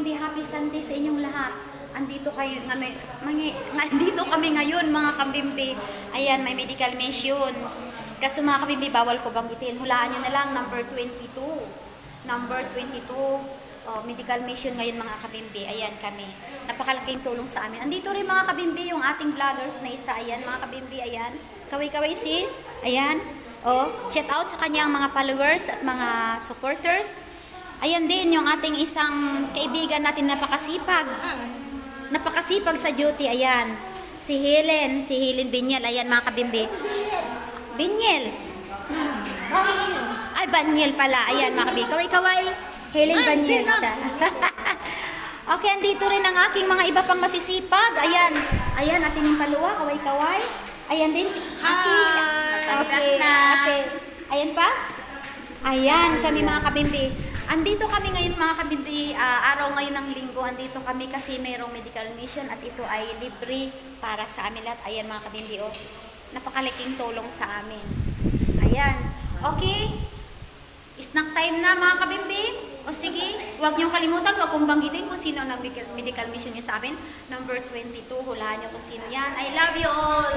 kabimbi, happy Sunday sa inyong lahat. Andito kayo, andito kami ngayon mga kabimbi. Ayan, may medical mission. Kaso mga kabimbi, bawal ko banggitin. Hulaan nyo na lang, number 22. Number 22. Oh, medical mission ngayon mga kabimbi. Ayan kami. Napakalaking tulong sa amin. Andito rin mga kabimbi, yung ating vloggers na isa. Ayan mga kabimbi, ayan. Kaway-kaway sis. Ayan. Oh, shout out sa kanyang mga followers at mga supporters. Ayan din yung ating isang kaibigan natin napakasipag. Napakasipag sa duty, ayan. Si Helen Binyel, ayan mga kabimbi. Binyel. Ay, Banyel pala. Ayan mga kabimbi. Kaway-kaway. Helen Banyel. Okay, andito rin ang aking mga iba pang masisipag. Ayan. Ayan, ating paluwa. Kaway-kaway. Ayan din si Aki. Okay. Ayan pa? Ayan, kami mga kabimbi. Andito kami ngayon mga kabimbi, araw ngayon ng linggo. Andito kami kasi mayroong medical mission at ito ay libre para sa amin lahat. Ayan mga kabimbi, oh. Napakalaking tulong sa amin. Ayan. Okay. Snack time na mga kabimbi. O sige, huwag niyong kalimutan, huwag kong banggitin kung sino ang medical mission niya sa amin. Number 22, hulaan niyo kung sino yan. I love you all.